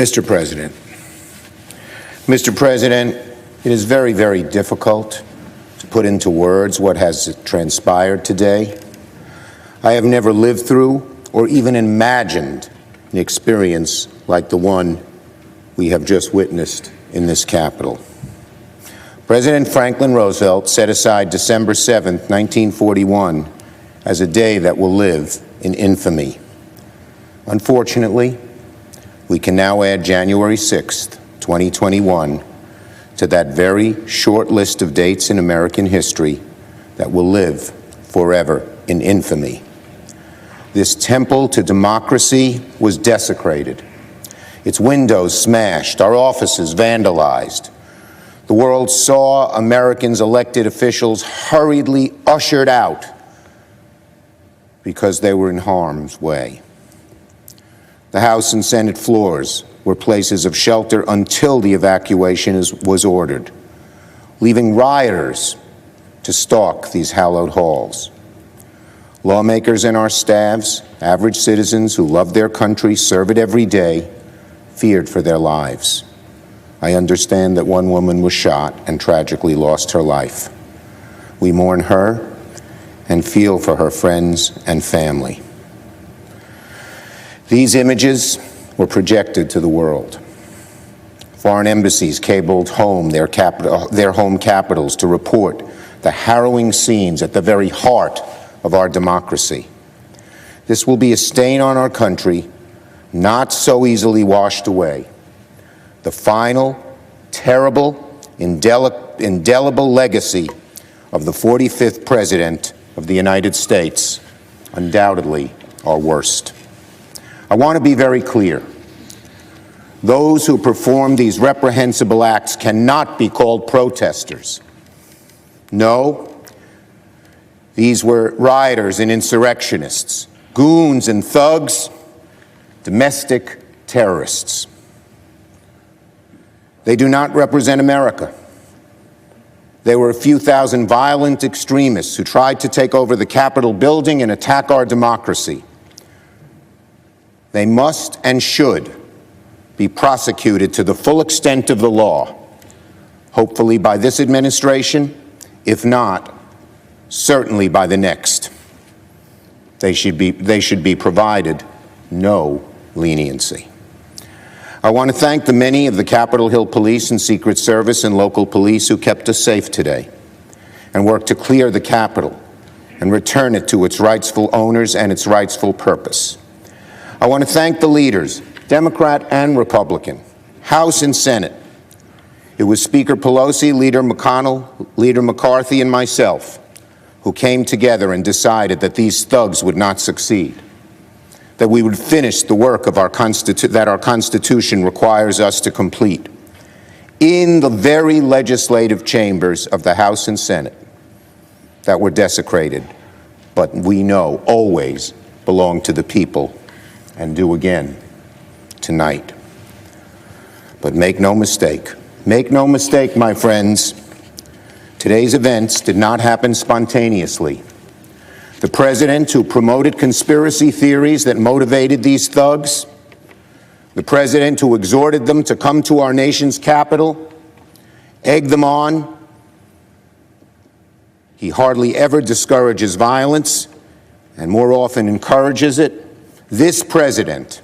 Mr. President. Mr. President, it is very, very difficult to put into words what has transpired today. I have never lived through or even imagined an experience like the one we have just witnessed in this Capitol. President Franklin Roosevelt set aside December 7th, 1941, as a day that will live in infamy. Unfortunately, we can now add January 6th, 2021, to that very short list of dates in American history that will live forever in infamy. This temple to democracy was desecrated, its windows smashed, our offices vandalized. The world saw Americans' elected officials hurriedly ushered out because they were in harm's way. The House and Senate floors were places of shelter until the evacuation was ordered, leaving rioters to stalk these hallowed halls. Lawmakers and our staffs, average citizens who love their country, serve it every day, feared for their lives. I understand that one woman was shot and tragically lost her life. We mourn her and feel for her friends and family. These images were projected to the world. Foreign embassies cabled home their home capitals to report the harrowing scenes at the very heart of our democracy. This will be a stain on our country, not so easily washed away. The final, terrible, indelible legacy of the 45th President of the United States, undoubtedly our worst. I want to be very clear. Those who perform these reprehensible acts cannot be called protesters. No, these were rioters and insurrectionists, goons and thugs, domestic terrorists. They do not represent America. They were a few thousand violent extremists who tried to take over the Capitol building and attack our democracy. They must and should be prosecuted to the full extent of the law, hopefully by this administration, if not, certainly by the next. They should be provided no leniency. I want to thank the many of the Capitol Hill Police and Secret Service and local police who kept us safe today and worked to clear the Capitol and return it to its rightful owners and its rightful purpose. I want to thank the leaders, Democrat and Republican, House and Senate. It was Speaker Pelosi, Leader McConnell, Leader McCarthy, and myself who came together and decided that these thugs would not succeed, that we would finish the work of that our Constitution requires us to complete in the very legislative chambers of the House and Senate that were desecrated, but we know always belong to the people and do again tonight. But make no mistake, my friends, today's events did not happen spontaneously. The president who promoted conspiracy theories that motivated these thugs, the president who exhorted them to come to our nation's capital, egged them on. He hardly ever discourages violence and more often encourages it. This president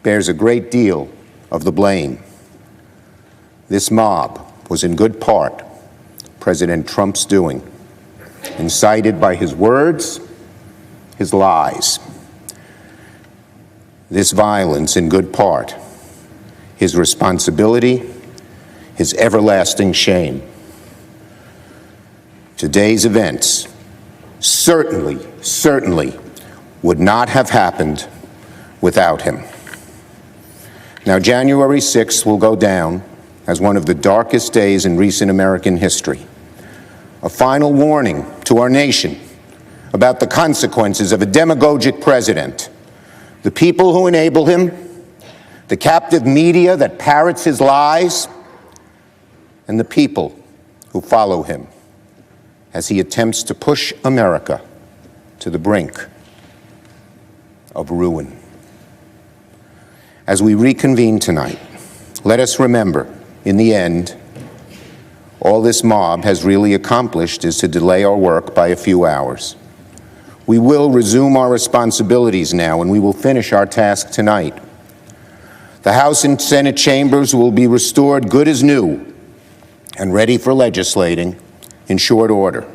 bears a great deal of the blame. This mob was in good part President Trump's doing, incited by his words, his lies. This violence, in good part, his responsibility, his everlasting shame. Today's events certainly would not have happened without him. Now, January 6th will go down as one of the darkest days in recent American history. A final warning to our nation about the consequences of a demagogic president, the people who enable him, the captive media that parrots his lies, and the people who follow him as he attempts to push America to the brink of ruin. As we reconvene tonight, let us remember, in the end, all this mob has really accomplished is to delay our work by a few hours. We will resume our responsibilities now, and we will finish our task tonight. The House and Senate chambers will be restored good as new and ready for legislating in short order.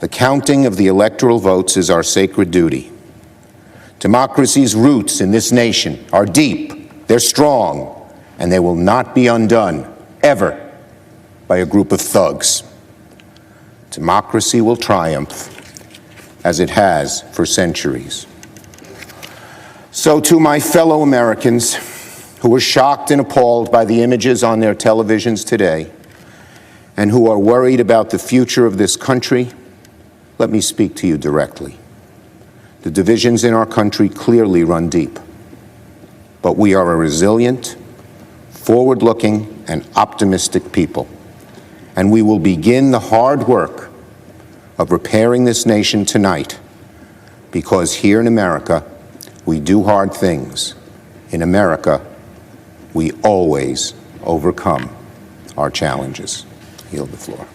The counting of the electoral votes is our sacred duty. Democracy's roots in this nation are deep, they're strong, and they will not be undone, ever, by a group of thugs. Democracy will triumph, as it has for centuries. So to my fellow Americans who were shocked and appalled by the images on their televisions today and who are worried about the future of this country, let me speak to you directly. The divisions in our country clearly run deep, but we are a resilient, forward-looking, and optimistic people, and we will begin the hard work of repairing this nation tonight, because here in America, we do hard things. In America, we always overcome our challenges. I yield the floor.